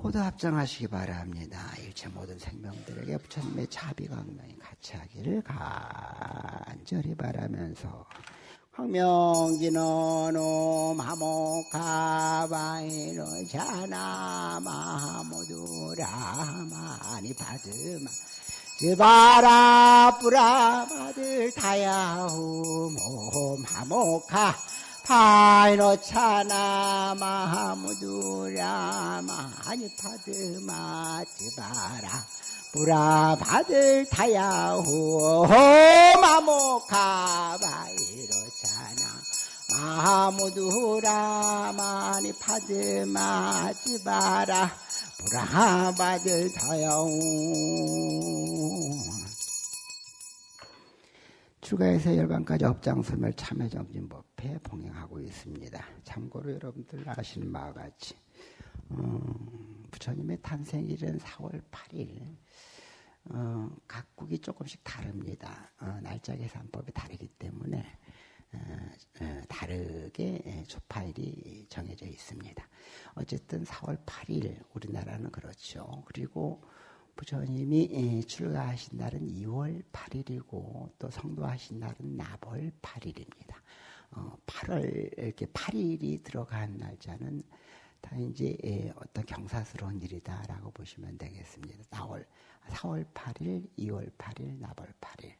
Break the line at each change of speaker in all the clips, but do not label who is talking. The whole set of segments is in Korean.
모두 합장하시기 바랍니다. 일체 모든 생명들에게 부처님의 자비광명이 같이 하기를 간절히 바라면서 황명진어노 마모카바이노 자나마모두라마니 파드마 즈바라 뿌라마들 타야후 모마모카 파이노 차나 마하무두라 마니 파드마 즈바라 뿌라 바들 타야후 마모카 바이로 차나 마하무두라 마니 파드마 즈바라 뿌라 바들 타야후. 출가에서 열반까지 업장설멸 참여정진법회 봉행하고 있습니다. 참고로 여러분들 아시는 바와 같이 부처님의 탄생일은 4월 8일 각국이 조금씩 다릅니다. 날짜 계산법이 다르기 때문에 다르게 조파일이 정해져 있습니다. 어쨌든 4월 8일 우리나라는 그렇죠. 그리고 부처님이 출가하신 날은 2월 8일이고 또 성도하신 날은 나벌 8일입니다. 8월 이렇게 8일이 들어간 날짜는 다 이제 어떤 경사스러운 일이다라고 보시면 되겠습니다. 4월 8일, 2월 8일, 나벌 8일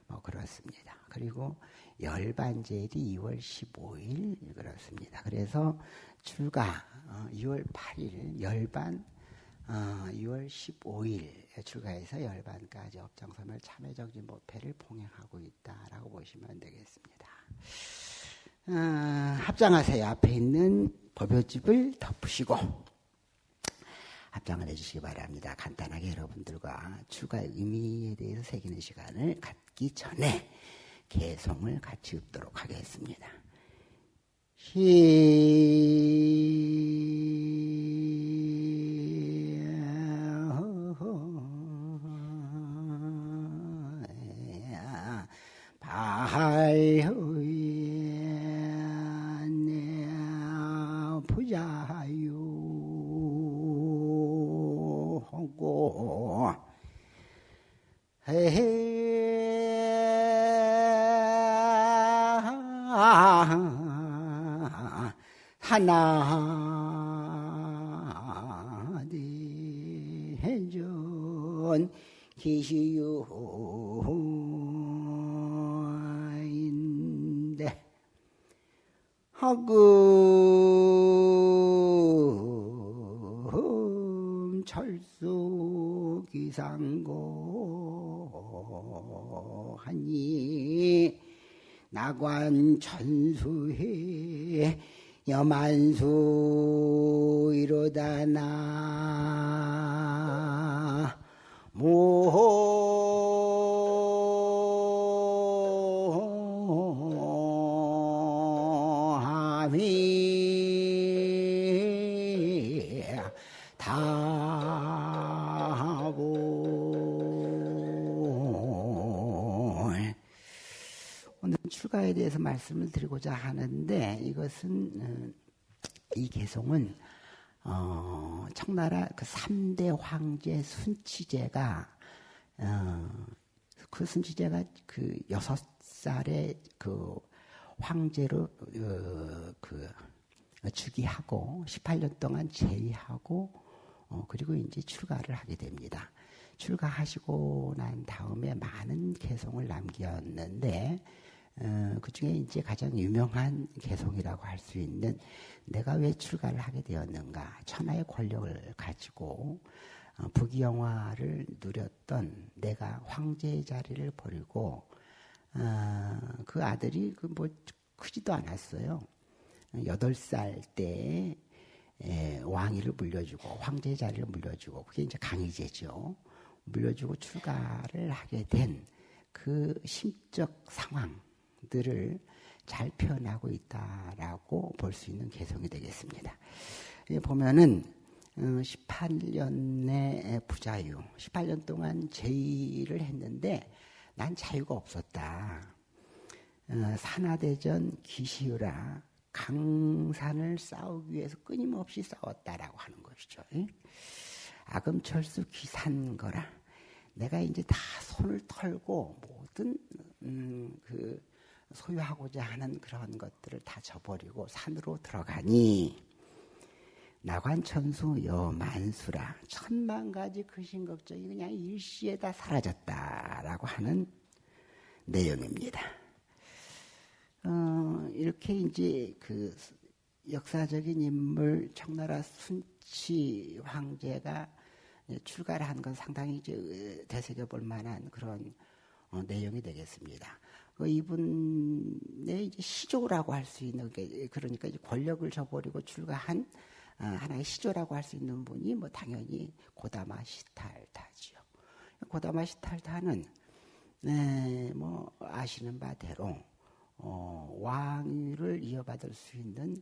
뭐 그렇습니다. 그리고 열반제일이 2월 15일 그렇습니다. 그래서 출가 2월 8일 열반 2월 15일 출가해서 열반까지 업장설멸 참여정진법회를 봉행하고 있다라고 보시면 되겠습니다. 합장하세요. 앞에 있는 법요집을 덮으시고 합장을 해주시기 바랍니다. 간단하게 여러분들과 출가의 의미에 대해서 새기는 시간을 갖기 전에 개송을 같이 읊도록 하겠습니다. 부자유 하고 하나디 해준 기시유인데 허금 철수 기상고 하니 나관 천수해 여만수 이로다 나 모함이 다볼 오늘 출가에 대해서 말씀을 드리고자 하는데 이것은 이 개송은 청나라 그 3대 황제 순치제가 그 순치제가 그 6살에 그 황제로 그 즉위하고 18년 동안 재위하고 그리고 이제 출가를 하게 됩니다. 출가하시고 난 다음에 많은 개송을 남겼는데 그 중에 이제 가장 유명한 개송이라고 할 수 있는 내가 왜 출가를 하게 되었는가. 천하의 권력을 가지고 부귀영화를 누렸던 내가 왕제의 자리를 버리고 그 아들이 그 뭐 크지도 않았어요. 8살 때 왕위를 물려주고 황제의 자리를 물려주고 그게 이제 강희제죠. 물려주고 출가를 하게 된 그 심적 상황들을 잘 표현하고 있다라고 볼 수 있는 개송이 되겠습니다. 보면은 18년의 부자유, 18년 동안 제의를 했는데 난 자유가 없었다. 산하대전 기시유라 강산을 싸우기 위해서 끊임없이 싸웠다라고 하는 것이죠. 악음철수 기산거라. 내가 이제 다 손을 털고 모든 그 소유하고자 하는 그런 것들을 다 저버리고 산으로 들어가니 나관천수 여만수라. 천만 가지 그 신걱정이 그냥 일시에 다 사라졌다라고 하는 내용입니다. 이렇게 이제 그 역사적인 인물 청나라 순치 황제가 출가를 한 건 상당히 이제 되새겨볼 만한 그런 내용이 되겠습니다. 이분의 이제 시조라고 할 수 있는 게, 그러니까 이제 권력을 저버리고 출가한 하나의 시조라고 할 수 있는 분이 뭐 당연히 고다마 시탈타지요. 고다마 시탈타는 뭐 아시는 바대로 왕위를 이어받을 수 있는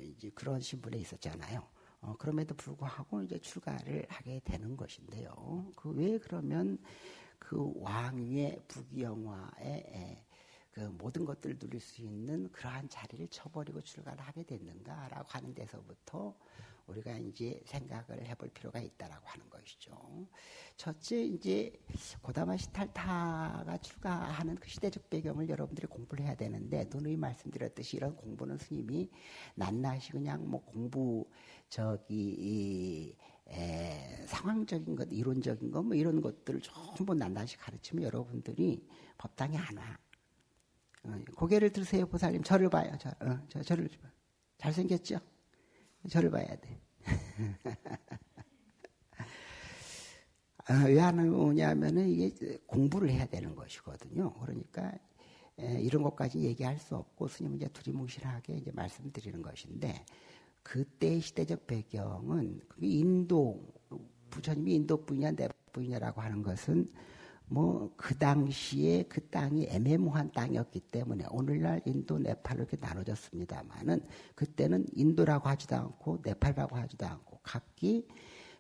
이제 그런 신분에 있었잖아요. 그럼에도 불구하고 이제 출가를 하게 되는 것인데요. 왜 그러면 그 왕위의 부귀영화에 그 모든 것들을 누릴 수 있는 그러한 자리를 쳐버리고 출가를 하게 됐는가라고 하는 데서부터 우리가 이제 생각을 해볼 필요가 있다라고 하는 것이죠. 첫째, 이제 고다마 시탈타가 출가하는 그 시대적 배경을 여러분들이 공부를 해야 되는데, 누누이 말씀드렸듯이 이런 공부는 스님이 낱낱이 그냥 뭐 공부 상황적인 것, 이론적인 것, 뭐 이런 것들을 전부 낱낱이 가르치면 여러분들이 법당에 안 와. 고개를 들으세요, 보살님. 저를 봐요. 저를 봐. 잘생겼죠? 저를 봐야 돼. 왜 안 오냐면은 이게 공부를 해야 되는 것이거든요. 그러니까 이런 것까지 얘기할 수 없고 스님은 이제 두리뭉실하게 이제 말씀드리는 것인데, 그때의 시대적 배경은 인도, 부처님이 인도 분이냐 네팔 분이냐라고 하는 것은 뭐 그 당시에 그 땅이 애매모호한 땅이었기 때문에 오늘날 인도, 네팔로 이렇게 나눠졌습니다만은, 그때는 인도라고 하지도 않고 네팔이라고 하지도 않고 각기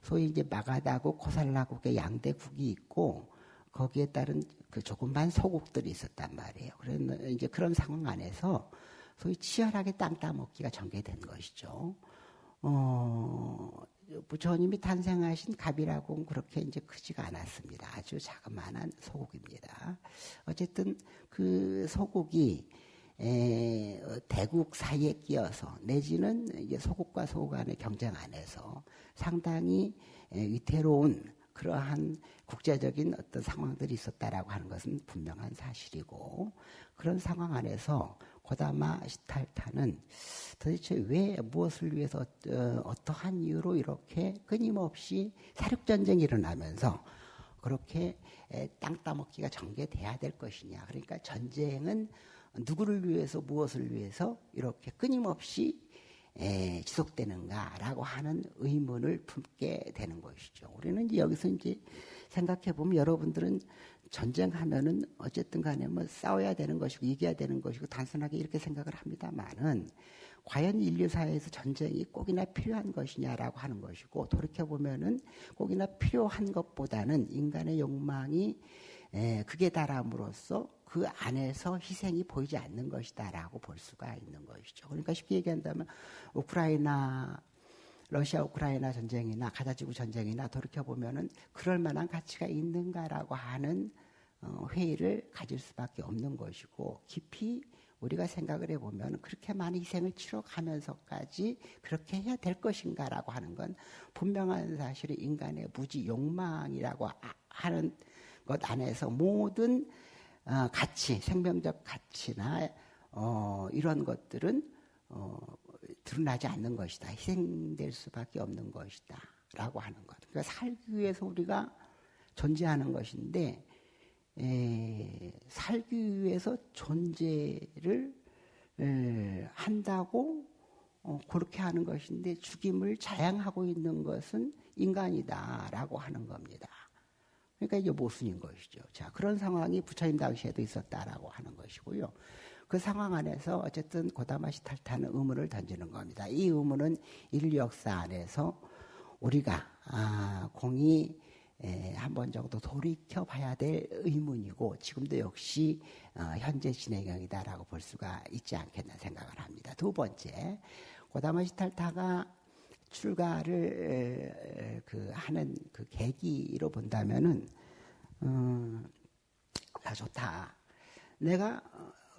소위 이제 마가다국, 코살라국의 양대국이 있고 거기에 따른 그 조그만 소국들이 있었단 말이에요. 그래서 이제 그런 상황 안에서 소위 치열하게 땅 따먹기가 전개된 것이죠. 부처님이 탄생하신 갑이라고는 그렇게 이제 크지가 않았습니다. 아주 자그마한 소국입니다. 어쨌든 그 소국이 대국 사이에 끼어서 내지는 이제 소국과 소국 간의 경쟁 안에서 상당히 위태로운 그러한 국제적인 어떤 상황들이 있었다라고 하는 것은 분명한 사실이고, 그런 상황 안에서 고다마 시탈타는 도대체 왜 무엇을 위해서 어떠한 이유로 이렇게 끊임없이 사륙전쟁이 일어나면서 그렇게 땅 따먹기가 전개돼야 될 것이냐. 그러니까 전쟁은 누구를 위해서 무엇을 위해서 이렇게 끊임없이 지속되는가라고 하는 의문을 품게 되는 것이죠. 우리는 이제 여기서 이제 생각해 보면 여러분들은 전쟁하면은 어쨌든 간에 뭐 싸워야 되는 것이고 이겨야 되는 것이고 단순하게 이렇게 생각을 합니다만은, 과연 인류사회에서 전쟁이 꼭이나 필요한 것이냐라고 하는 것이고, 돌이켜 보면은 꼭이나 필요한 것보다는 인간의 욕망이 극에 달함으로써 그 안에서 희생이 보이지 않는 것이다라고 볼 수가 있는 것이죠. 그러니까 쉽게 얘기한다면 러시아 우크라이나 전쟁이나 가자지구 전쟁이나 돌이켜보면은 그럴 만한 가치가 있는가라고 하는 회의를 가질 수밖에 없는 것이고, 깊이 우리가 생각을 해보면 그렇게 많은 희생을 치러가면서까지 그렇게 해야 될 것인가라고 하는 건 분명한 사실이 인간의 무지 욕망이라고 하는 것 안에서 모든 가치, 생명적 가치나 이런 것들은 드러나지 않는 것이다. 희생될 수밖에 없는 것이다. 라고 하는 것. 그러니까 살기 위해서 우리가 존재하는 것인데, 살기 위해서 존재를 한다고 그렇게 하는 것인데, 죽임을 자양하고 있는 것은 인간이다라고 하는 겁니다. 그러니까 이게 모순인 것이죠. 자, 그런 상황이 부처님 당시에도 있었다라고 하는 것이고요. 그 상황 안에서 어쨌든 고다마 시탈타는 의문을 던지는 겁니다. 이 의문은 인류 역사 안에서 우리가 공이 한 번 정도 돌이켜 봐야 될 의문이고 지금도 역시 현재 진행형이다라고 볼 수가 있지 않겠나 생각을 합니다. 두 번째, 고다마 시탈타가 출가를 하는 그 계기로 본다면은 좋다. 내가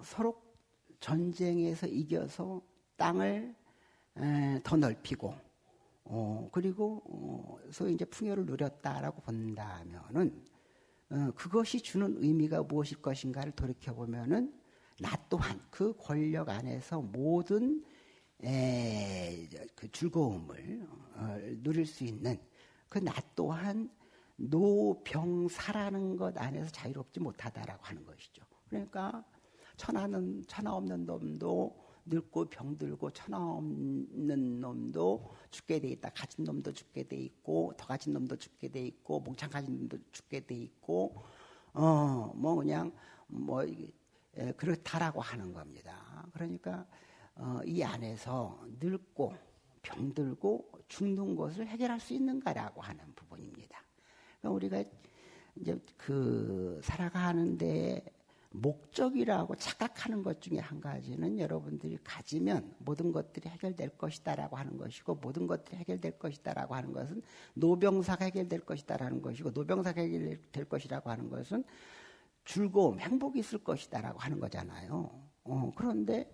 서로 전쟁에서 이겨서 땅을 더 넓히고 그리고 소위 이제 풍요를 누렸다라고 본다면은 그것이 주는 의미가 무엇일 것인가를 돌이켜 보면은 나 또한 그 권력 안에서 모든 그 즐거움을 누릴 수 있는 그 나 또한 노병사라는 것 안에서 자유롭지 못하다라고 하는 것이죠. 그러니까 천하 없는 놈도 늙고 병들고 천하 없는 놈도 죽게 돼 있다. 가진 놈도 죽게 돼 있고 더 가진 놈도 죽게 돼 있고 몽창 가진 놈도 죽게 돼 있고 그렇다라고 하는 겁니다. 그러니까 이 안에서 늙고 병들고 죽는 것을 해결할 수 있는가라고 하는 부분입니다. 그러니까 우리가 이제 살아가는데 목적이라고 착각하는 것 중에 한 가지는 여러분들이 가지면 모든 것들이 해결될 것이다라고 하는 것이고 모든 것들이 해결될 것이다라고 하는 것은 노병사가 해결될 것이다라는 것이고 노병사가 해결될 것이라고 하는 것은 즐거움, 행복이 있을 것이다라고 하는 거잖아요. 그런데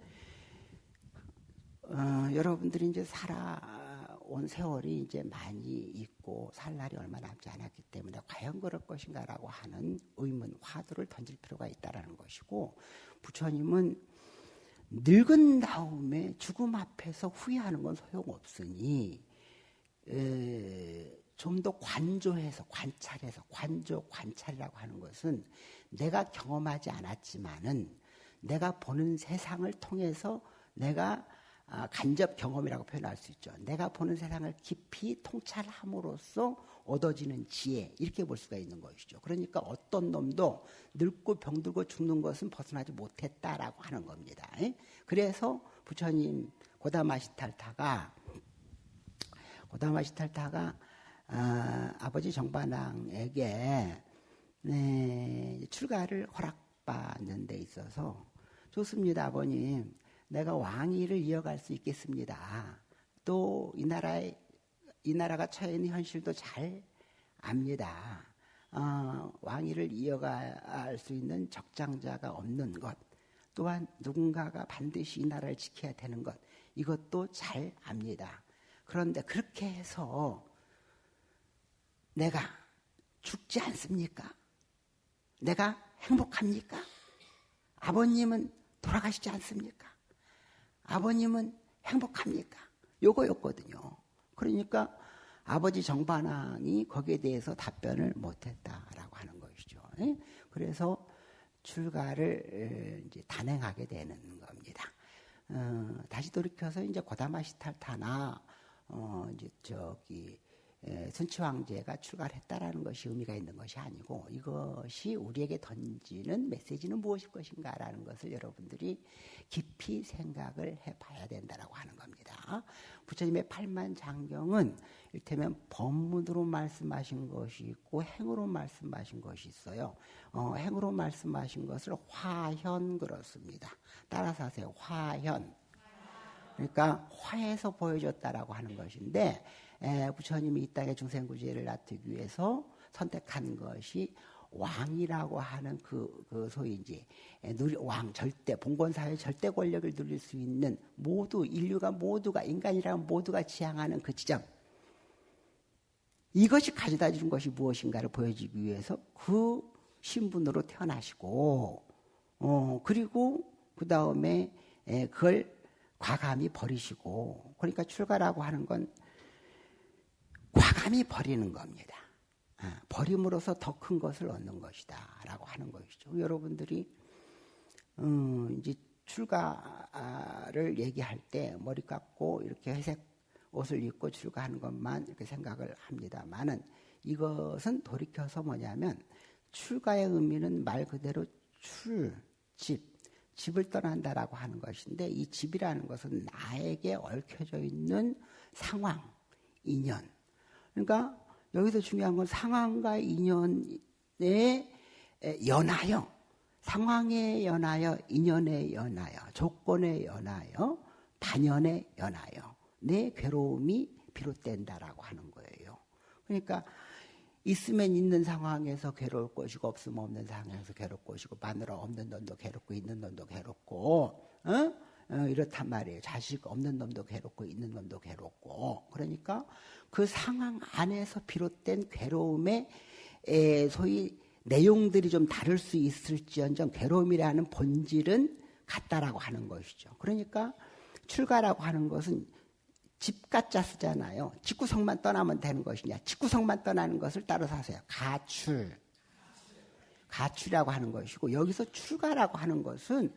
여러분들이 이제 살아온 세월이 이제 많이 있고 살 날이 얼마 남지 않았기 때문에 과연 그럴 것인가라고 하는 의문, 화두를 던질 필요가 있다라는 것이고 부처님은 늙은 다음에 죽음 앞에서 후회하는 건 소용없으니 좀 더 관조해서 관찰해서 관찰이라고 하는 것은 내가 경험하지 않았지만은 내가 보는 세상을 통해서 내가 간접 경험이라고 표현할 수 있죠. 내가 보는 세상을 깊이 통찰함으로써 얻어지는 지혜 이렇게 볼 수가 있는 것이죠. 그러니까 어떤 놈도 늙고 병들고 죽는 것은 벗어나지 못했다라고 하는 겁니다. 그래서 부처님 고다마시탈타가 아버지 정반왕에게 출가를 허락받는 데 있어서 좋습니다, 아버님. 내가 왕위를 이어갈 수 있겠습니다. 또 이 나라가 처해 있는 현실도 잘 압니다. 왕위를 이어갈 수 있는 적장자가 없는 것, 또한 누군가가 반드시 이 나라를 지켜야 되는 것, 이것도 잘 압니다. 그런데 그렇게 해서 내가 죽지 않습니까? 내가 행복합니까? 아버님은 돌아가시지 않습니까? 아버님은 행복합니까? 요거였거든요. 그러니까 아버지 정반왕이 거기에 대해서 답변을 못했다라고 하는 것이죠. 그래서 출가를 이제 단행하게 되는 겁니다. 다시 돌이켜서 이제 고다마시탈타나 이제 순치 황제가 출가를 했다라는 것이 의미가 있는 것이 아니고 이것이 우리에게 던지는 메시지는 무엇일 것인가라는 것을 여러분들이 깊이 생각을 해봐야 된다라고 하는 겁니다. 부처님의 팔만장경은 이를테면 법문으로 말씀하신 것이 있고 행으로 말씀하신 것이 있어요. 행으로 말씀하신 것을 화현 그렇습니다. 따라서 하세요. 화현. 그러니까 화해서 보여줬다라고 하는 것인데 부처님이 이 땅의 중생구제를 놔두기 위해서 선택한 것이 왕이라고 하는 그 소위 이제 왕 절대 봉건사회의 절대 권력을 누릴 수 있는 인류가 모두가 인간이라면 모두가 지향하는 그 지점, 이것이 가져다 주는 것이 무엇인가를 보여주기 위해서 그 신분으로 태어나시고 그리고 그 다음에 그걸 과감히 버리시고, 그러니까 출가라고 하는 건 과감히 버리는 겁니다. 버림으로써 더 큰 것을 얻는 것이다라고 하는 것이죠. 여러분들이 이제 출가를 얘기할 때 머리 깎고 이렇게 회색 옷을 입고 출가하는 것만 이렇게 생각을 합니다만은 이것은 돌이켜서 뭐냐면 출가의 의미는 말 그대로 집을 떠난다라고 하는 것인데 이 집이라는 것은 나에게 얽혀져 있는 상황, 인연. 그러니까 여기서 중요한 건 상황과 인연에 연하여, 상황에 연하여, 인연에 연하여, 조건에 연하여, 반연에 연하여 내 괴로움이 비롯된다라고 하는 거예요. 그러니까 있으면 있는 상황에서 괴로울 것이고 없으면 없는 상황에서 괴로울 것이고 마누라 없는 놈도 괴롭고 있는 놈도 괴롭고 이렇단 말이에요. 자식 없는 놈도 괴롭고 있는 놈도 괴롭고. 그러니까 그 상황 안에서 비롯된 괴로움의 소위 내용들이 좀 다를 수 있을지언정 괴로움이라는 본질은 같다라고 하는 것이죠. 그러니까 출가라고 하는 것은 집가짜 쓰잖아요. 집구석만 떠나면 되는 것이냐. 집구석만 떠나는 것을 따라서 하세요. 가출이라고 하는 것이고, 여기서 출가라고 하는 것은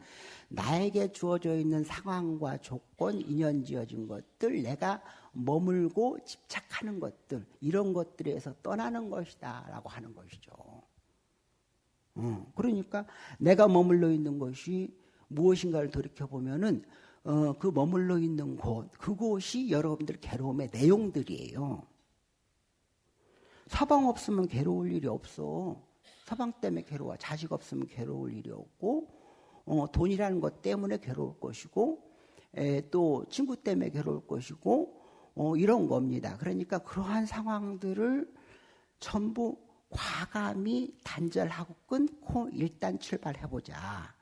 나에게 주어져 있는 상황과 조건, 인연 지어진 것들, 내가 머물고 집착하는 것들, 이런 것들에서 떠나는 것이다 라고 하는 것이죠. 그러니까 내가 머물러 있는 것이 무엇인가를 돌이켜보면은 그 머물러 있는 곳, 그곳이 여러분들 괴로움의 내용들이에요. 서방 없으면 괴로울 일이 없어. 서방 때문에 괴로워. 자식 없으면 괴로울 일이 없고, 돈이라는 것 때문에 괴로울 것이고, 또 친구 때문에 괴로울 것이고, 이런 겁니다. 그러니까 그러한 상황들을 전부 과감히 단절하고 끊고 일단 출발해보자.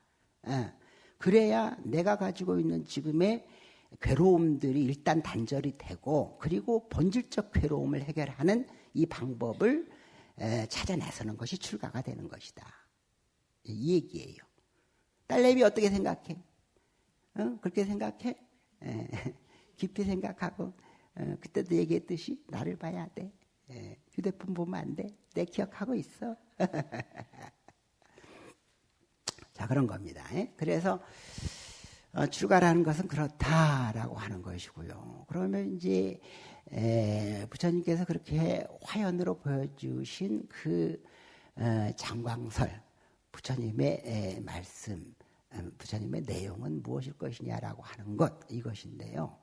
그래야 내가 가지고 있는 지금의 괴로움들이 일단 단절이 되고, 그리고 본질적 괴로움을 해결하는 이 방법을 찾아내서는 것이 출가가 되는 것이다. 이 얘기예요. 딸내미 어떻게 생각해? 그렇게 생각해? 깊이 생각하고, 그때도 얘기했듯이 나를 봐야 돼. 휴대폰 보면 안 돼. 내 기억하고 있어. 자, 그런 겁니다. 그래서 출가라는 것은 그렇다라고 하는 것이고요. 그러면 이제 부처님께서 그렇게 화연으로 보여주신 그 장광설, 부처님의 말씀, 부처님의 내용은 무엇일 것이냐라고 하는 것, 이것인데요.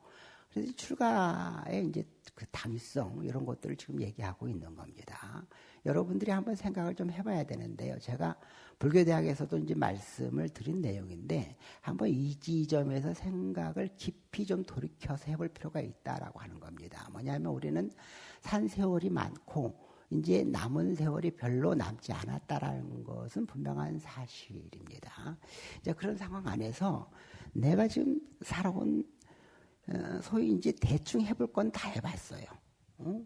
그래서 출가의 이제 그 당위성, 이런 것들을 지금 얘기하고 있는 겁니다. 여러분들이 한번 생각을 좀 해봐야 되는데요. 제가 불교대학에서도 이제 말씀을 드린 내용인데, 한번 이 지점에서 생각을 깊이 좀 돌이켜서 해볼 필요가 있다라고 하는 겁니다. 뭐냐면 우리는 산 세월이 많고, 이제 남은 세월이 별로 남지 않았다라는 것은 분명한 사실입니다. 이제 그런 상황 안에서 내가 지금 살아온 소위 이제 대충 해볼 건 다 해봤어요.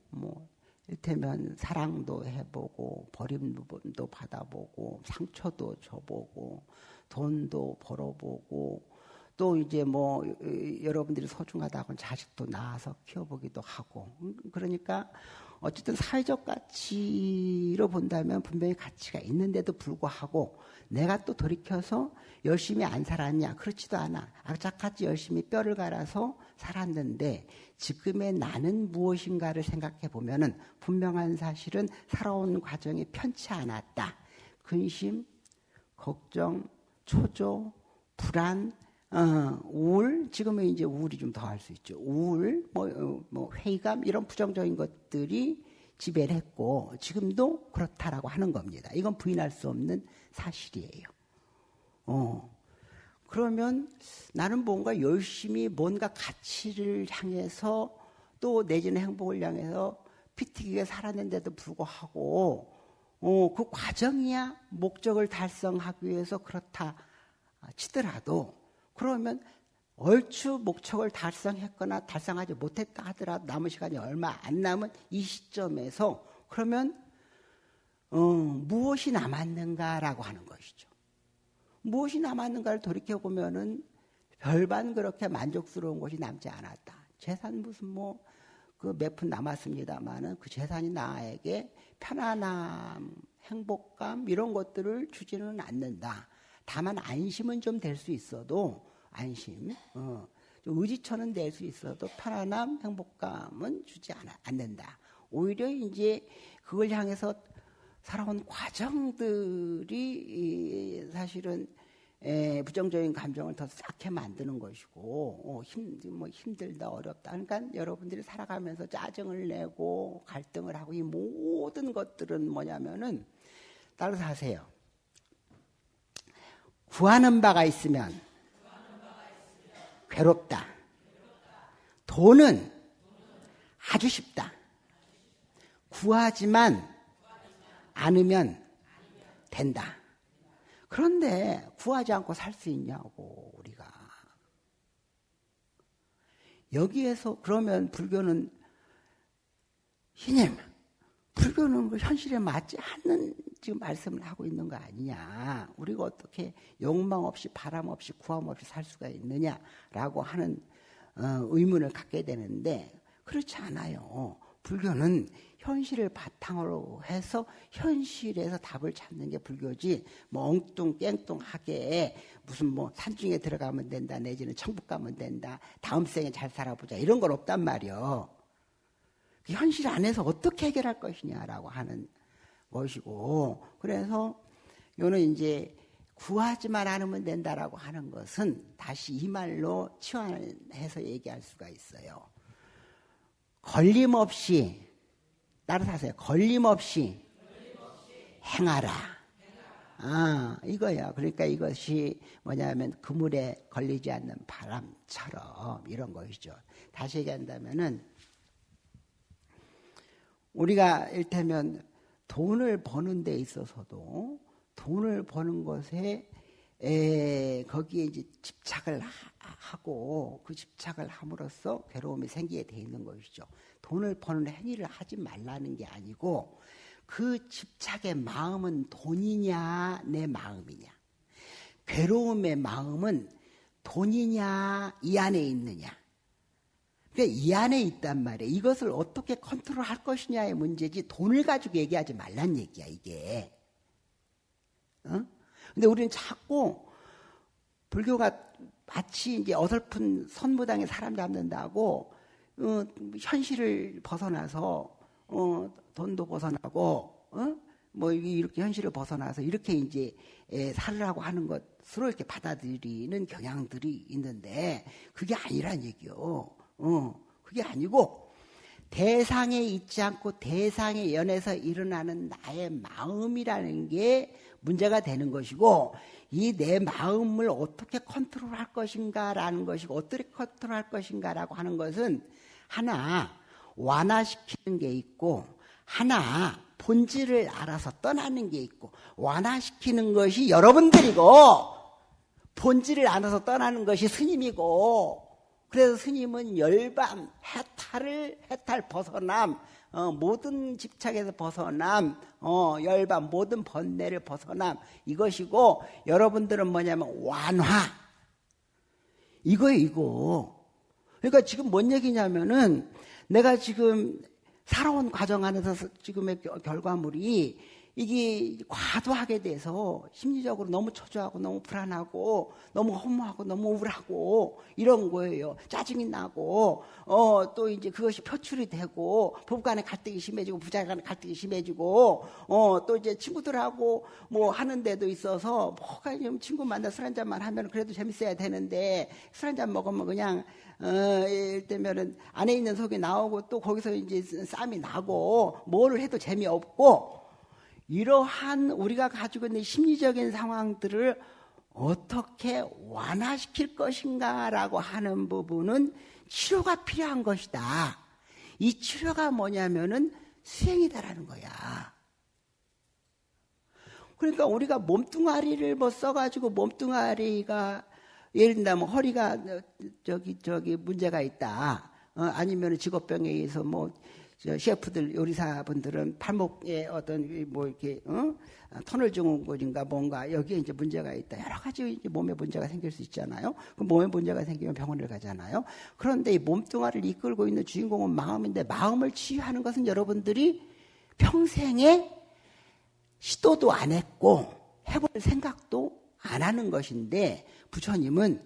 뭐 이를테면 사랑도 해보고 버림도 받아보고 상처도 줘보고 돈도 벌어보고 또 이제 뭐 여러분들이 소중하다고 하면 자식도 낳아서 키워보기도 하고, 그러니까 어쨌든 사회적 가치로 본다면 분명히 가치가 있는데도 불구하고 내가 또 돌이켜서 열심히 안 살았냐? 그렇지도 않아. 악착같이 열심히 뼈를 갈아서 살았는데 지금의 나는 무엇인가를 생각해 보면은 분명한 사실은 살아온 과정이 편치 않았다. 근심, 걱정, 초조, 불안, 우울, 지금은 이제 우울이 좀 더 할 수 있죠. 우울, 뭐 회의감, 이런 부정적인 것들이 지배를 했고, 지금도 그렇다라고 하는 겁니다. 이건 부인할 수 없는 사실이에요. 그러면 나는 뭔가 열심히 뭔가 가치를 향해서 또 내지는 행복을 향해서 피 튀기게 살았는데도 불구하고, 그 과정이야 목적을 달성하기 위해서 그렇다 치더라도, 그러면 얼추 목적을 달성했거나 달성하지 못했다 하더라도 남은 시간이 얼마 안 남은 이 시점에서 그러면 무엇이 남았는가라고 하는 것이죠. 무엇이 남았는가를 돌이켜보면은 별반 그렇게 만족스러운 것이 남지 않았다. 재산 무슨 그 몇 푼 남았습니다만은 그 재산이 나에게 편안함, 행복감 이런 것들을 주지는 않는다. 다만 안심은 좀 될 수 있어도, 안심, 의지처는 될 수 있어도 편안함, 행복감은 주지 않는다. 오히려 이제 그걸 향해서 살아온 과정들이 사실은 부정적인 감정을 더 쌓게 만드는 것이고, 힘들다, 어렵다. 그러니까 여러분들이 살아가면서 짜증을 내고 갈등을 하고 이 모든 것들은 뭐냐면은, 따라서 하세요. 구하는 바가 있으면 괴롭다. 돈은 아주 쉽다. 구하지만 않으면 된다. 그런데 구하지 않고 살 수 있냐고 우리가. 여기에서 그러면 불교는 희님, 불교는 그 현실에 맞지 않는 지금 말씀을 하고 있는 거 아니냐. 우리가 어떻게 욕망 없이 바람 없이 구함 없이 살 수가 있느냐라고 하는 의문을 갖게 되는데 그렇지 않아요. 불교는 현실을 바탕으로 해서 현실에서 답을 찾는 게 불교지, 뭐 엉뚱깽뚱하게 무슨 뭐 산중에 들어가면 된다, 내지는 천국 가면 된다, 다음 생에 잘 살아보자, 이런 건 없단 말이요. 현실 안에서 어떻게 해결할 것이냐라고 하는 것이고, 그래서 요는 이제 구하지만 않으면 된다라고 하는 것은 다시 이 말로 치환해서 얘기할 수가 있어요. 걸림없이, 따라서 하세요. 걸림없이 행하라. 이거야. 그러니까 이것이 뭐냐면 그물에 걸리지 않는 바람처럼 이런 것이죠. 다시 얘기한다면은 우리가 일테면 돈을 버는 데 있어서도 돈을 버는 것에 거기에 이제 집착을 하고 그 집착을 함으로써 괴로움이 생기게 돼 있는 것이죠. 돈을 버는 행위를 하지 말라는 게 아니고 그 집착의 마음은 돈이냐 내 마음이냐, 괴로움의 마음은 돈이냐 이 안에 있느냐, 그러니까 이 안에 있단 말이에요. 이것을 어떻게 컨트롤할 것이냐의 문제지 돈을 가지고 얘기하지 말란 얘기야 이게. 근데 우리는 자꾸 불교가 마치 이제 어설픈 선무당에 사람 잡는다고 현실을 벗어나서 돈도 벗어나고 뭐 이렇게 현실을 벗어나서 이렇게 이제 살으라고 하는 것으로 이렇게 받아들이는 경향들이 있는데 그게 아니란 얘기요. 그게 아니고 대상에 있지 않고 대상에 연해서 일어나는 나의 마음이라는 게 문제가 되는 것이고, 이 내 마음을 어떻게 컨트롤할 것인가라는 것이고, 어떻게 컨트롤할 것인가라고 하는 것은 하나 완화시키는 게 있고 하나 본질을 알아서 떠나는 게 있고, 완화시키는 것이 여러분들이고 본질을 알아서 떠나는 것이 스님이고, 그래서 스님은 열반, 해탈 벗어남, 모든 집착에서 벗어남, 열반, 모든 번뇌를 벗어남, 이것이고, 여러분들은 뭐냐면 완화. 이거예요, 이거. 그러니까 지금 뭔 얘기냐면은 내가 지금 살아온 과정 안에서 지금의 결과물이 이게 과도하게 돼서 심리적으로 너무 초조하고 너무 불안하고 너무 허무하고 너무 우울하고 이런 거예요. 짜증이 나고 또 이제 그것이 표출이 되고 부부간의 갈등이 심해지고 부자간의 갈등이 심해지고 또 이제 친구들하고 뭐 하는 데도 있어서 뭐가 좀 친구 만나 술 한잔만 하면 그래도 재밌어야 되는데 술 한잔 먹으면 그냥 이때면은 안에 있는 속이 나오고 또 거기서 이제 싸움이 나고 뭐를 해도 재미없고, 이러한 우리가 가지고 있는 심리적인 상황들을 어떻게 완화시킬 것인가라고 하는 부분은 치료가 필요한 것이다. 이 치료가 뭐냐면은 수행이다라는 거야. 그러니까 우리가 몸뚱아리를 뭐 써가지고 몸뚱아리가 예를 들면 허리가 저기 문제가 있다. 아니면 직업병에 의해서 뭐 셰프들 요리사분들은 팔목에 어떤 뭐 이렇게 터널 증후군인가 뭔가 여기에 이제 문제가 있다. 여러 가지 이제 몸에 문제가 생길 수 있잖아요. 그 몸에 문제가 생기면 병원을 가잖아요. 그런데 이 몸뚱아리를 이끌고 있는 주인공은 마음인데, 마음을 치유하는 것은 여러분들이 평생에 시도도 안 했고 해볼 생각도 안 하는 것인데, 부처님은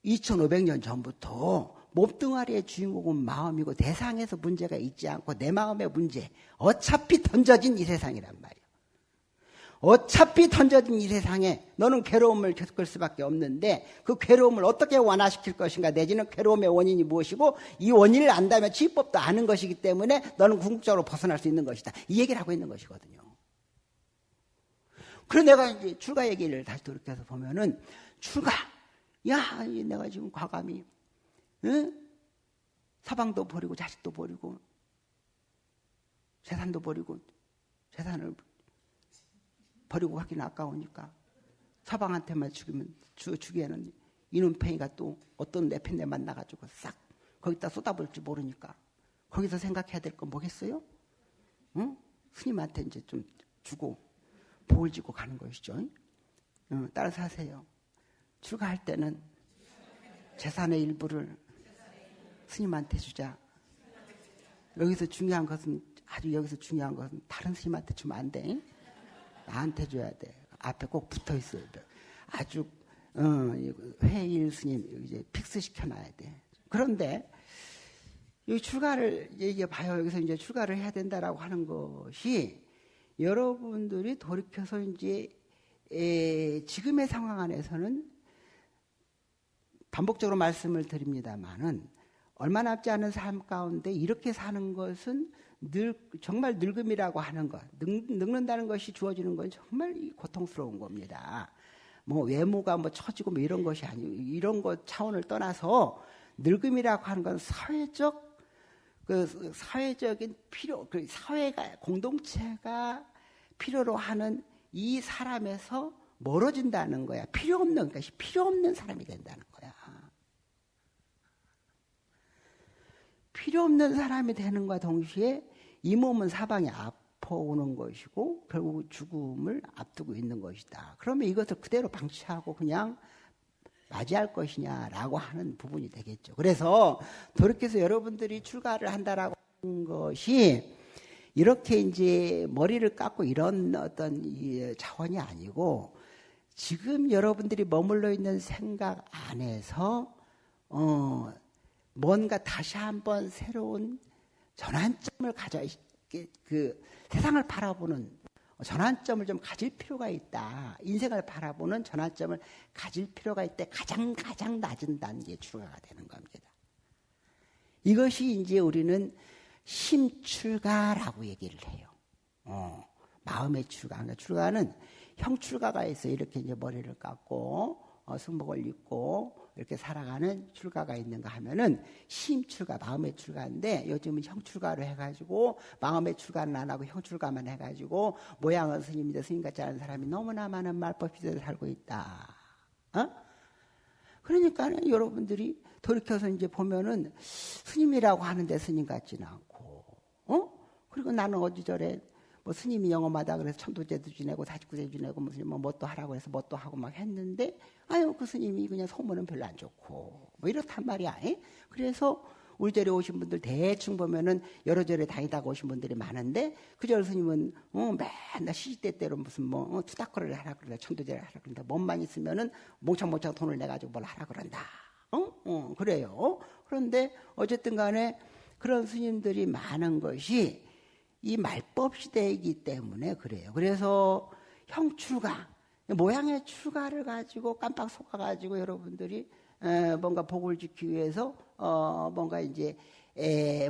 2500년 전부터 몸뚱아리의 주인공은 마음이고 대상에서 문제가 있지 않고 내 마음의 문제, 어차피 던져진 이 세상이란 말이에요. 어차피 던져진 이 세상에 너는 괴로움을 겪을 수밖에 없는데 그 괴로움을 어떻게 완화시킬 것인가 내지는 괴로움의 원인이 무엇이고 이 원인을 안다면 치유법도 아는 것이기 때문에 너는 궁극적으로 벗어날 수 있는 것이다. 이 얘기를 하고 있는 것이거든요. 그래서 내가 이제 출가 얘기를 다시 돌이켜서 보면은 출가, 야, 내가 지금 과감히 사방도 버리고 자식도 버리고 재산도 버리고 재산을 버리고 가기는 아까우니까 서방한테만 주기에는 이놈팽이가 또 어떤 내편내 만나가지고 싹 거기다 쏟아볼지 모르니까 거기서 생각해야 될 건 뭐겠어요? 응? 스님한테 이제 좀 주고 복을 지고 가는 것이죠. 따라서 하세요. 출가할 때는 재산의 일부를 스님한테 주자. 여기서 중요한 것은 다른 스님한테 주면 안 돼. 나한테 줘야 돼. 앞에 꼭 붙어 있어야 돼. 아주 회일 스님 이제 픽스 시켜놔야 돼. 그런데 여기 출가를 얘기해 봐요. 여기서 이제 출가를 해야 된다라고 하는 것이 여러분들이 돌이켜서 이제 지금의 상황 안에서는 반복적으로 말씀을 드립니다만은 얼마 남지 않은 삶 가운데 이렇게 사는 것은 정말 늙음이라고 하는 것, 늙는다는 것이 주어지는 건 정말 고통스러운 겁니다. 뭐 외모가 뭐 처지고 뭐 이런 것이 아니고 이런 것 차원을 떠나서 늙음이라고 하는 건 사회적인 필요, 그 사회가 공동체가 필요로 하는 이 사람에서 멀어진다는 거야. 필요 없는 사람이 된다는 거야. 필요 없는 사람이 되는 것과 동시에 이 몸은 사방에 아파오는 것이고 결국 죽음을 앞두고 있는 것이다. 그러면 이것을 그대로 방치하고 그냥 맞이할 것이냐라고 하는 부분이 되겠죠. 그래서 돌이켜서 여러분들이 출가를 한다라고 하는 것이 이렇게 이제 머리를 깎고 이런 어떤 차원이 아니고 지금 여러분들이 머물러 있는 생각 안에서 뭔가 다시 한번 새로운 전환점을 세상을 바라보는 전환점을 좀 가질 필요가 있다. 인생을 바라보는 전환점을 가질 필요가 있대. 가장 낮은 단계의 출가가 되는 겁니다. 이것이 이제 우리는 심출가라고 얘기를 해요. 마음의 출가. 그러니까 출가는 형출가가 있어요. 이렇게 이제 머리를 깎고 승복을 입고 이렇게 살아가는 출가가 있는가 하면은 심출가, 마음의 출가인데 요즘은 형출가로 해가지고 마음의 출가는 안 하고 형출가만 해가지고 모양은 스님인데 스님 같지 않은 사람이 너무나 많은 말법 시대에 살고 있다. 그러니까 여러분들이 돌이켜서 이제 보면은 스님이라고 하는데 스님 같지는 않고, 그리고 나는 어디저래 뭐 스님이 영험하다 그래서 천도제도 지내고 사직구제도 지내고 무슨 뭣도 하라고 해서 뭣도 하고 막 했는데 그 스님이 그냥 소문은 별로 안 좋고 뭐 이렇단 말이야. 그래서 우리 절에 오신 분들 대충 보면은 여러 절에 다니다가 오신 분들이 많은데 그 절 스님은 맨날 시시때때로 무슨 투닥거리를 하라 그런다, 천도제를 하라 그런다, 몸만 있으면은 몽창몽창 돈을 내가지고 뭘 하라 그런다. 그래요. 그런데 어쨌든 간에 그런 스님들이 많은 것이 이 말법 시대이기 때문에 그래요. 그래서 형출가, 모양의 출가를 가지고 깜빡 속아가지고 여러분들이 뭔가 복을 지키기 위해서 뭔가 이제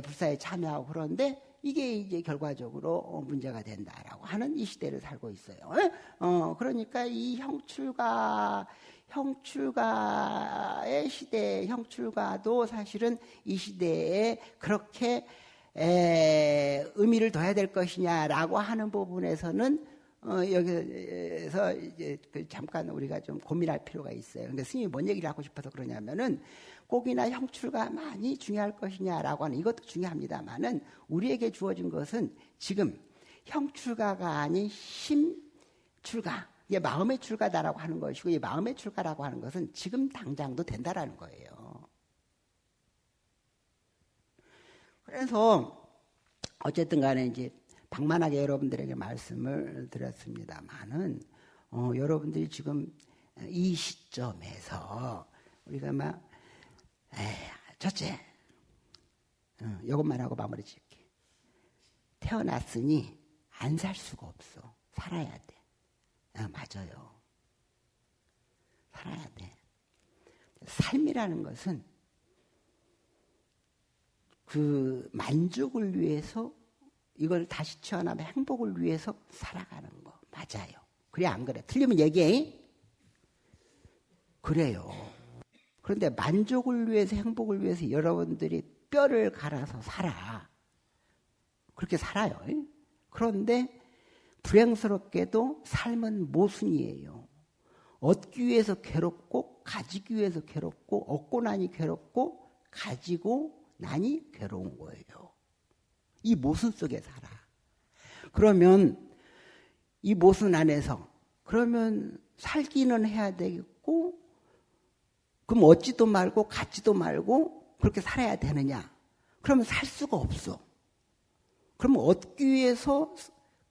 불사에 참여하고 그런데 이게 이제 결과적으로 문제가 된다라고 하는 이 시대를 살고 있어요. 그러니까 이 형출가의 시대, 형출가도 사실은 이 시대에 그렇게 의미를 둬야 될 것이냐라고 하는 부분에서는 여기서 이제 잠깐 우리가 좀 고민할 필요가 있어요. 그러니까 스님이 뭔 얘기를 하고 싶어서 그러냐면은 꼭이나 형출가 많이 중요할 것이냐라고 하는 이것도 중요합니다만은 우리에게 주어진 것은 지금 형출가가 아닌 심출가, 이게 마음의 출가다라고 하는 것이고 이 마음의 출가라고 하는 것은 지금 당장도 된다라는 거예요. 그래서 어쨌든 간에 이제 방만하게 여러분들에게 말씀을 드렸습니다만은 여러분들이 지금 이 시점에서 우리가 막 첫째 이것만 하고 마무리 짓게 태어났으니 안 살 수가 없어. 살아야 돼. 맞아요. 살아야 돼. 삶이라는 것은 그 만족을 위해서 이걸 다시 태어나면 행복을 위해서 살아가는 거 맞아요. 그래 안 그래? 틀리면 얘기해. 그래요. 그런데 만족을 위해서 행복을 위해서 여러분들이 뼈를 갈아서 살아. 그렇게 살아요. 그런데 불행스럽게도 삶은 모순이에요. 얻기 위해서 괴롭고 가지기 위해서 괴롭고 얻고 나니 괴롭고 가지고 나니 괴로운 거예요. 이 모순 속에 살아. 그러면 이 모순 안에서 그러면 살기는 해야 되겠고 그럼 얻지도 말고 갖지도 말고 그렇게 살아야 되느냐? 그러면 살 수가 없어. 그럼 얻기 위해서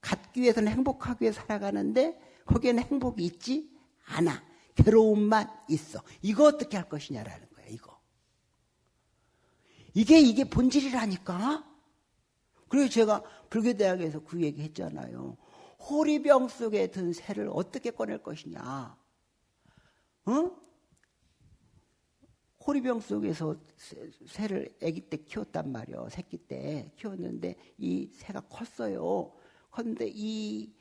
갖기 위해서는 행복하기 위해 살아가는데 거기에는 행복이 있지 않아. 괴로움만 있어. 이거 어떻게 할 것이냐라는 거야. 이게 본질이라니까. 그래서 제가 불교대학에서 그 얘기 했잖아요. 호리병 속에 든 새를 어떻게 꺼낼 것이냐. 호리병 속에서 새를 아기 때 키웠단 말이에요. 새끼 때 키웠는데 이 새가 컸어요. 그런데 이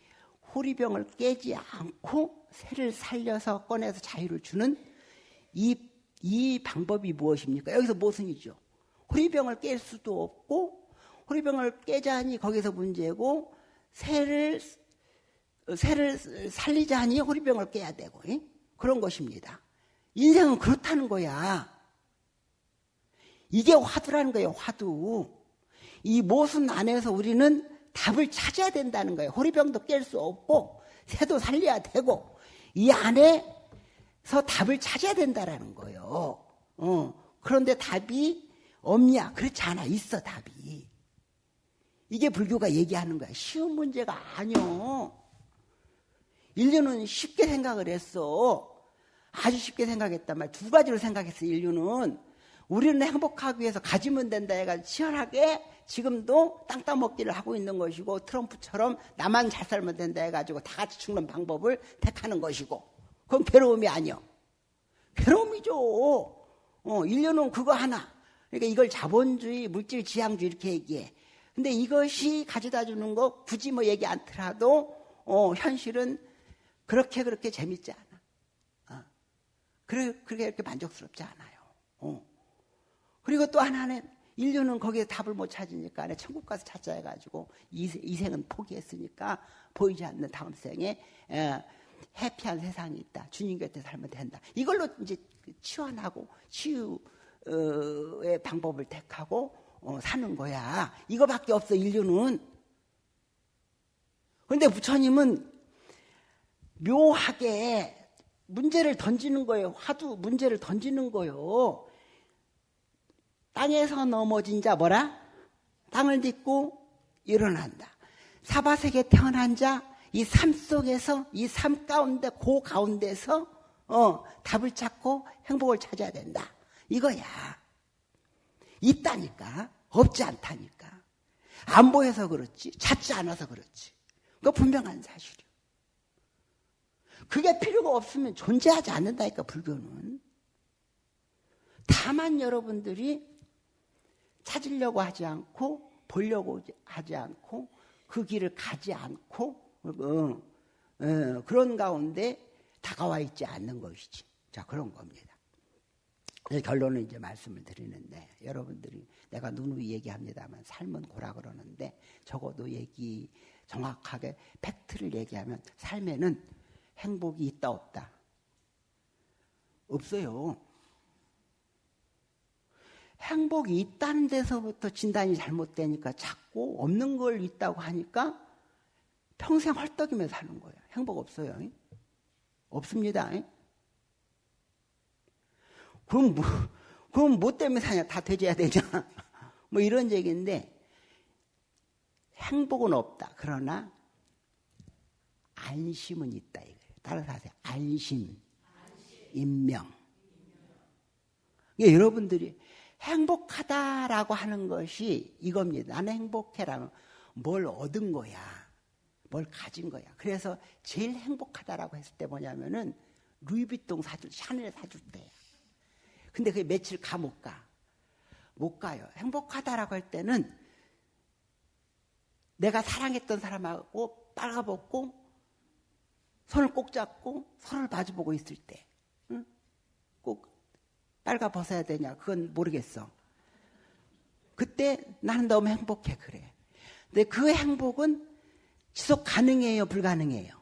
호리병을 깨지 않고 새를 살려서 꺼내서 자유를 주는 이 방법이 무엇입니까? 여기서 모순이죠. 호리병을 깰 수도 없고 호리병을 깨자니 거기서 문제고 새를 살리자니 호리병을 깨야 되고 그런 것입니다. 인생은 그렇다는 거야. 이게 화두라는 거예요. 화두. 이 모순 안에서 우리는 답을 찾아야 된다는 거예요. 호리병도 깰 수 없고 새도 살려야 되고 이 안에서 답을 찾아야 된다는 거예요. 그런데 답이 없냐? 그렇지 않아. 있어 답이. 이게 불교가 얘기하는 거야. 쉬운 문제가 아니요. 인류는 쉽게 생각을 했어. 아주 쉽게 생각했단 말이야. 두 가지로 생각했어. 인류는. 우리는 행복하기 위해서 가지면 된다 해가지고 치열하게 지금도 땅 따먹기를 하고 있는 것이고 트럼프처럼 나만 잘 살면 된다 해가지고 다 같이 죽는 방법을 택하는 것이고 그건 괴로움이 아니요. 괴로움이죠. 인류는 그거 하나. 그러니까 이걸 자본주의, 물질 지향주의 이렇게 얘기해. 근데 이것이 가져다 주는 거 굳이 뭐 얘기 않더라도 현실은 그렇게 재밌지 않아. 그렇게 만족스럽지 않아요. 그리고 또 하나는 인류는 거기에 답을 못 찾으니까 천국 가서 찾자 해가지고 이 생은 포기했으니까 보이지 않는 다음 생에 해피한 세상이 있다. 주님 곁에 살면 된다. 이걸로 이제 치환하고 치유의 방법을 택하고 사는 거야. 이거밖에 없어 인류는. 그런데 부처님은 묘하게 문제를 던지는 거예요. 화두 문제를 던지는 거예요. 땅에서 넘어진 자 뭐라? 땅을 딛고 일어난다. 사바세계 태어난 자 이 삶 속에서 이 삶 가운데 그 가운데서 답을 찾고 행복을 찾아야 된다. 이거야. 있다니까. 없지 않다니까. 안 보여서 그렇지. 찾지 않아서 그렇지. 그거 분명한 사실이야. 그게 필요가 없으면 존재하지 않는다니까 불교는. 다만 여러분들이 찾으려고 하지 않고 보려고 하지 않고 그 길을 가지 않고 그런 가운데 다가와 있지 않는 것이지. 자, 그런 겁니다. 그래서 결론은 이제 말씀을 드리는데 여러분들이 내가 누누이 얘기합니다만 삶은 고라 그러는데 적어도 정확하게 팩트를 얘기하면 삶에는 행복이 있다 없다? 없어요. 행복이 있다는 데서부터 진단이 잘못되니까 자꾸 없는 걸 있다고 하니까 평생 헐떡이며 사는 거예요. 행복 없어요. 없습니다. 그럼 뭐 때문에 사냐? 다 돼줘야 되잖아. 뭐 이런 얘기인데 행복은 없다. 그러나 안심은 있다 이거예요. 따라서 하세요. 안심. 인명. 그러니까 여러분들이 행복하다라고 하는 것이 이겁니다. 나는 행복해라면 뭘 얻은 거야. 뭘 가진 거야. 그래서 제일 행복하다라고 했을 때 뭐냐면은 루이비통 사줄, 샤넬 사줄 때야. 근데 그게 며칠 가 못 가. 못 가요. 행복하다라고 할 때는 내가 사랑했던 사람하고 빨가벗고 손을 꼭 잡고 서로를 마주보고 있을 때, 응? 꼭 빨가벗어야 되냐? 그건 모르겠어. 그때 나는 너무 행복해. 그래. 근데 그 행복은 지속 가능해요? 불가능해요?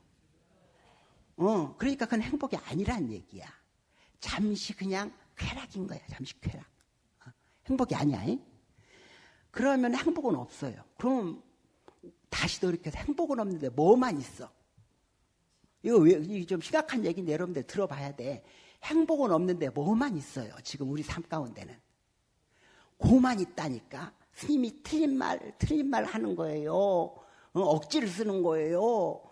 그러니까 그건 행복이 아니란 얘기야. 잠시 그냥 쾌락인 거야. 잠시 쾌락. 행복이 아니야. 잉? 그러면 행복은 없어요. 그럼 다시 돌이켜서 행복은 없는데 뭐만 있어? 이거 좀 심각한 얘기인데 여러분들 들어봐야 돼. 행복은 없는데 뭐만 있어요? 지금 우리 삶 가운데는. 고만 있다니까. 스님이 틀린 말 하는 거예요. 억지를 쓰는 거예요.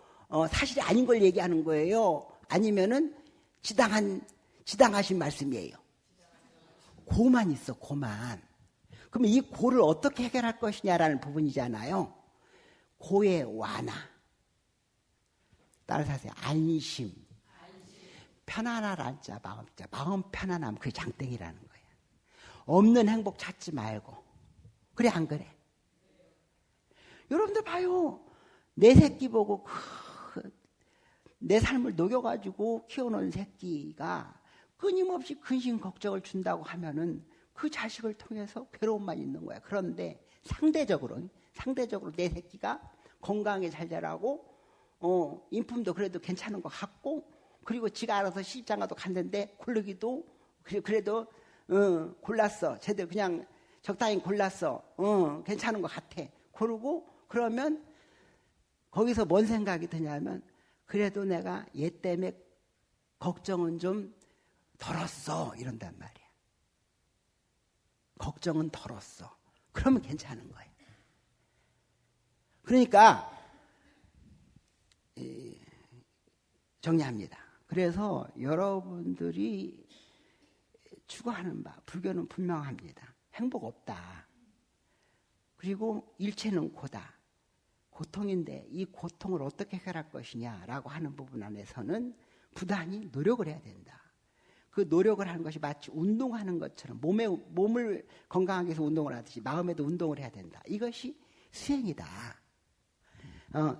사실이 아닌 걸 얘기하는 거예요. 아니면은 지당하신 말씀이에요. 고만 있어, 고만. 그러면 이 고를 어떻게 해결할 것이냐라는 부분이잖아요. 고의 완화. 따라서 하세요. 안심. 편안하란 자, 마음자. 마음 편안함, 그게 장땡이라는 거예요. 없는 행복 찾지 말고. 그래, 안 그래? 여러분들 봐요. 내 새끼 보고 내 삶을 녹여가지고 키워놓은 새끼가 끊임없이 근심 걱정을 준다고 하면은 그 자식을 통해서 괴로움만 있는 거야. 그런데 상대적으로 내 새끼가 건강하게 잘 자라고 인품도 그래도 괜찮은 것 같고 그리고 지가 알아서 시집장가도 갔는데 고르기도 그래도 골랐어. 제대로 그냥 적당히 골랐어. 괜찮은 것 같아. 고르고 그러면 거기서 뭔 생각이 드냐면 그래도 내가 얘 때문에 걱정은 좀 덜었어. 이런단 말이야. 걱정은 덜었어. 그러면 괜찮은 거예요. 그러니까 정리합니다. 그래서 여러분들이 추구하는 바 불교는 분명합니다. 행복 없다. 그리고 일체는 고다. 고통인데 이 고통을 어떻게 해결할 것이냐라고 하는 부분 안에서는 부단히 노력을 해야 된다. 그 노력을 하는 것이 마치 운동하는 것처럼 몸을 건강하게 해서 운동을 하듯이 마음에도 운동을 해야 된다. 이것이 수행이다.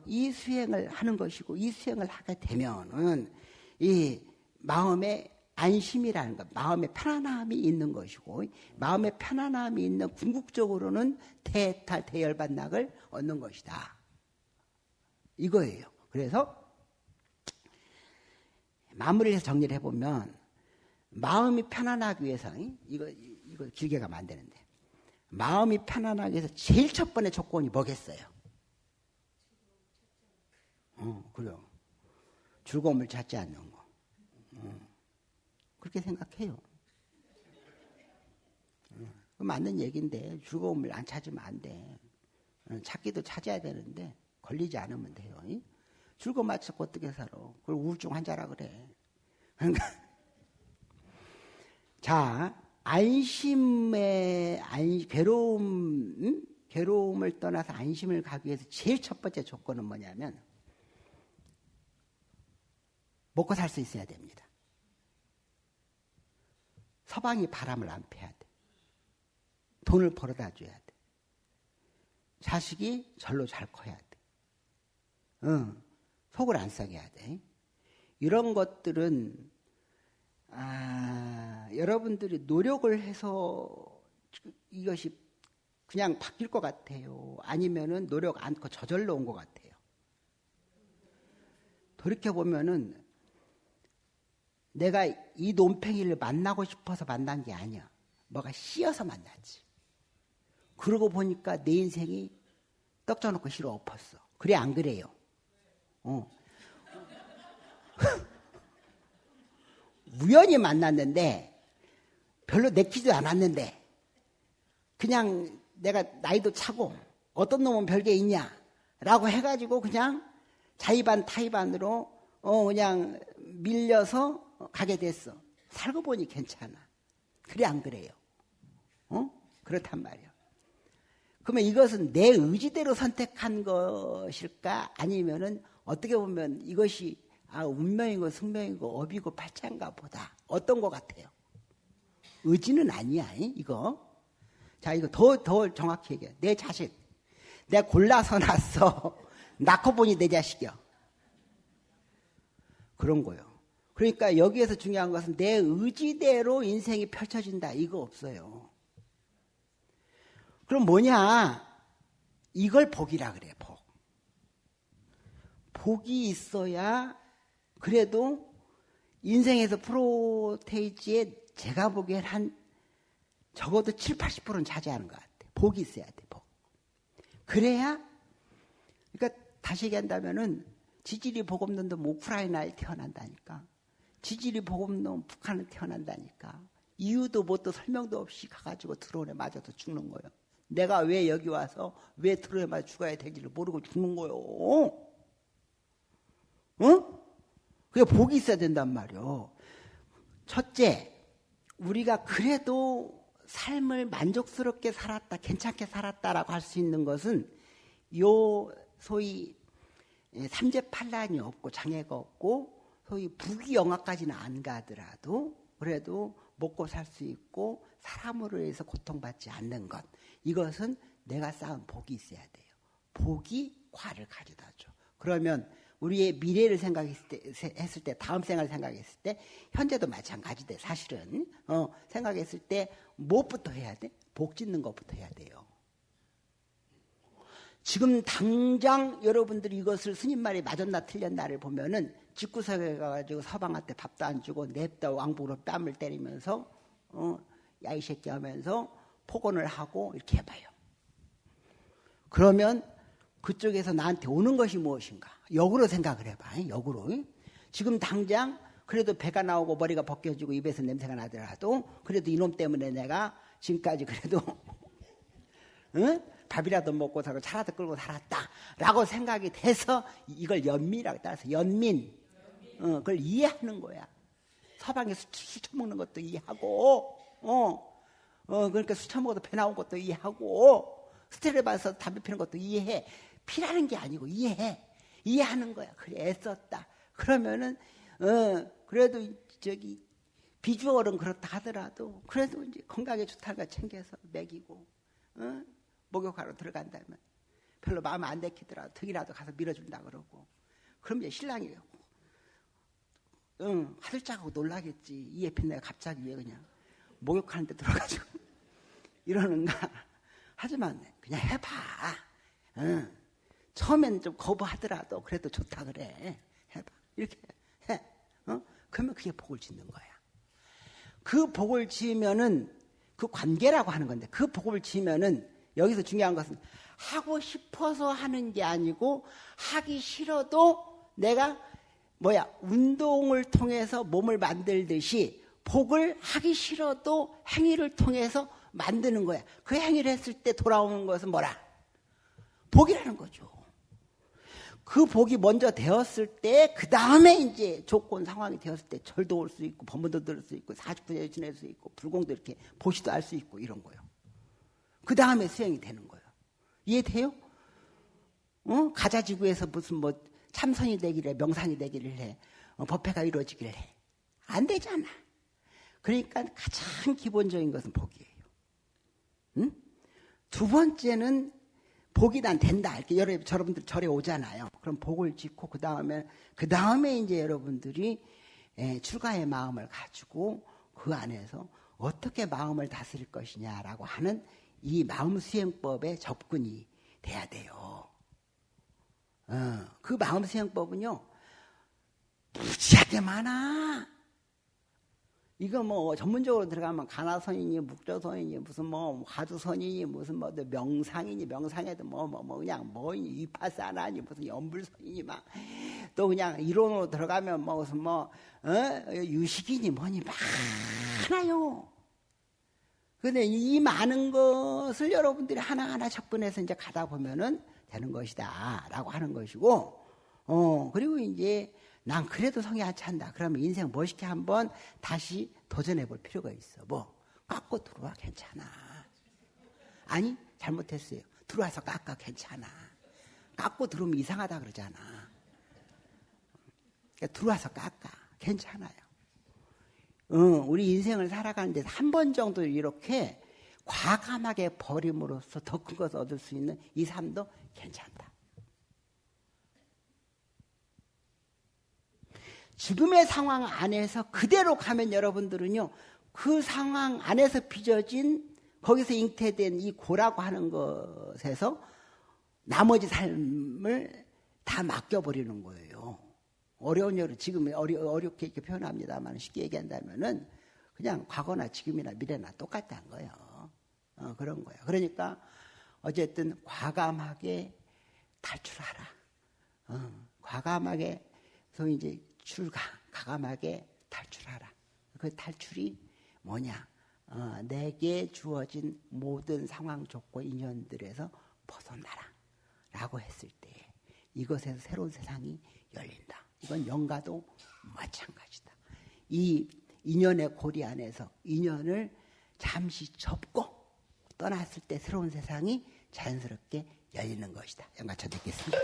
이 수행을 하는 것이고 이 수행을 하게 되면은 이 마음의 안심이라는 것, 마음의 편안함이 있는 것이고 마음의 편안함이 있는 궁극적으로는 대탈, 대열반락을 얻는 것이다. 이거예요. 그래서 마무리해서 정리를 해보면 마음이 편안하기 위해서 이거 길게 가면 안 되는데 마음이 편안하기 위해서 제일 첫 번째 조건이 뭐겠어요? 그래요. 즐거움을 찾지 않는 거. 그렇게 생각해요. 맞는 얘기인데 즐거움을 안 찾으면 안 돼. 찾기도 찾아야 되는데 걸리지 않으면 돼요. 즐거움 안 찾고 어떻게 살아? 그걸 우울증 환자라 그래. 그러니까 자, 괴로움을 떠나서 안심을 가기 위해서 제일 첫 번째 조건은 뭐냐면 먹고 살 수 있어야 됩니다. 서방이 바람을 안 패야 돼. 돈을 벌어다 줘야 돼. 자식이 절로 잘 커야 돼. 속을 안 썩여야 돼. 이런 것들은 여러분들이 노력을 해서 이것이 그냥 바뀔 것 같아요. 아니면은 노력 않고 저절로 온 것 같아요. 돌이켜보면은 내가 이 논팽이를 만나고 싶어서 만난 게 아니야. 뭐가 씌어서 만났지. 그러고 보니까 내 인생이 떡져놓고 실어 엎었어. 그래 안 그래요? 우연히 만났는데 별로 내키지도 않았는데 그냥 내가 나이도 차고 어떤 놈은 별게 있냐라고 해가지고 그냥 자의반 타의반으로 그냥 밀려서 가게 됐어. 살고 보니 괜찮아. 그래 안 그래요? 그렇단 말이야. 그러면 이것은 내 의지대로 선택한 것일까? 아니면은 어떻게 보면 이것이 운명이고 숙명이고 업이고 팔자인가 보다. 어떤 것 같아요? 의지는 아니야, 이거. 자, 이거 더 정확히 얘기해. 내 자식. 내가 골라서 낳았어. 낳고 보니 내 자식이야. 그런 거요. 그러니까 여기에서 중요한 것은 내 의지대로 인생이 펼쳐진다. 이거 없어요. 그럼 뭐냐? 이걸 복이라 그래, 복. 복이 있어야 그래도 인생에서 프로테이지에 제가 보기엔 한 적어도 7, 80%는 차지하는 것 같아. 복이 있어야 돼, 복. 그래야, 그러니까 다시 얘기한다면은 지질이 복 없는 놈 우크라이나에 태어난다니까. 지질이 복 없는 놈 북한에 태어난다니까. 이유도 뭣도 설명도 없이 가가지고 드론에 맞아서 죽는 거예요. 내가 왜 여기 와서 왜 드론에 맞아 죽어야 되는지를 모르고 죽는 거예요. 응? 그게 복이 있어야 된단 말이요. 첫째, 우리가 그래도 삶을 만족스럽게 살았다, 괜찮게 살았다라고 할 수 있는 것은 요 소위 삼재팔란이 없고 장애가 없고 소위 부귀영화까지는 안 가더라도 그래도 먹고 살 수 있고 사람으로 해서 고통받지 않는 것, 이것은 내가 쌓은 복이 있어야 돼요. 복이 과를 가져다 줘. 그러면 우리의 미래를 생각했을 때, 다음 생활을 생각했을 때, 현재도 마찬가지돼. 사실은 생각했을 때 무엇부터 해야 돼? 복 짓는 것부터 해야 돼요. 지금 당장 여러분들이 이것을 스님 말이 맞았나 틀렸나를 보면은 집구석에 가가지고 서방한테 밥도 안 주고 냅다 왕복으로 뺨을 때리면서 야 이 새끼 하면서 폭언을 하고 이렇게 해봐요. 그러면 그쪽에서 나한테 오는 것이 무엇인가? 역으로 생각을 해봐. 역으로. 지금 당장 그래도 배가 나오고 머리가 벗겨지고 입에서 냄새가 나더라도 그래도 이놈 때문에 내가 지금까지 그래도 응? 밥이라도 먹고 살고 차라도 끌고 살았다라고 생각이 돼서 이걸 연민이라고 따라서 연민. 그걸 이해하는 거야. 서방에 술 처먹는 것도 이해하고 그러니까 술 처먹어도 배 나온 것도 이해하고 스트레스 받아서 담배 피는 것도 이해해. 피라는 게 아니고 이해하는 거야. 그래 애썼다. 그러면은 그래도 저기 비주얼은 그렇다 하더라도 그래도 이제 건강에 좋다는 거 챙겨서 먹이고 목욕하러 들어간다면 별로 마음 안 내키더라도 등이라도 가서 밀어준다 그러고 그럼 이제 신랑이 화들짝하고 놀라겠지. 이 옆에 내가 갑자기 왜 그냥 목욕하는데 들어가지고 이러는가. 하지만 그냥 해봐. 처음엔 좀 거부하더라도 그래도 좋다 그래. 해봐. 이렇게 해. 그러면 그게 복을 짓는 거야. 그 복을 지으면은 그 관계라고 하는 건데 그 복을 지으면은 여기서 중요한 것은 하고 싶어서 하는 게 아니고 하기 싫어도 내가 운동을 통해서 몸을 만들듯이 복을 하기 싫어도 행위를 통해서 만드는 거야. 그 행위를 했을 때 돌아오는 것은 뭐라? 복이라는 거죠. 그 복이 먼저 되었을 때 그 다음에 이제 조건 상황이 되었을 때 절도 올 수 있고 법문도 들을 수 있고 49년 지낼 수 있고 불공도 이렇게 보시도 할 수 있고 이런 거예요. 그 다음에 수행이 되는 거예요. 이해돼요? 가자지구에서 무슨 참선이 되기를 명상이 되기를 해. 법회가 이루어지기를 해. 안 되잖아. 그러니까 가장 기본적인 것은 복이에요. 응? 두 번째는 복이 난 된다. 이렇게 여러분들 절에 오잖아요. 그럼 복을 짓고 그 다음에 이제 여러분들이 출가의 마음을 가지고 그 안에서 어떻게 마음을 다스릴 것이냐라고 하는 이 마음 수행법의 접근이 돼야 돼요. 그 마음 수행법은요 무지하게 많아. 이거 전문적으로 들어가면 가나선이니 묵조선이니 무슨 화두선이니 무슨 명상이니 명상에도 그냥 위파사나니 무슨 연불선이니 막 또 그냥 이론으로 들어가면 무슨 유식이니 뭐니 많아요. 근데 이 많은 것을 여러분들이 하나하나 접근해서 이제 가다 보면은 되는 것이다 라고 하는 것이고 그리고 이제 난 그래도 성이 안 찬다. 그러면 인생 멋있게 한번 다시 도전해 볼 필요가 있어. 깎고 들어와 괜찮아. 아니 잘못했어요. 들어와서 깎아 괜찮아. 깎고 들어오면 이상하다 그러잖아. 그러니까 들어와서 깎아 괜찮아요. 우리 인생을 살아가는데 한 번 정도 이렇게 과감하게 버림으로써 더 큰 것을 얻을 수 있는 이 삶도 괜찮다. 지금의 상황 안에서 그대로 가면 여러분들은요, 그 상황 안에서 빚어진 거기서 잉태된 이 고라고 하는 것에서 나머지 삶을 다 맡겨버리는 거예요. 어려운 일을 지금 어렵게 이렇게 표현합니다만 쉽게 얘기한다면은 그냥 과거나 지금이나 미래나 똑같다는 거예요. 그런 거예요. 그러니까 어쨌든 과감하게 탈출하라. 과감하게 소위 이제 과감하게 탈출하라. 그 탈출이 뭐냐? 내게 주어진 모든 상황, 조건, 인연들에서 벗어나라. 라고 했을 때 이것에서 새로운 세상이 열린다. 이건 영가도 마찬가지다. 이 인연의 고리 안에서 인연을 잠시 접고 떠났을 때 새로운 세상이 자연스럽게 열리는 것이다. 영가 쳐 듣겠습니다.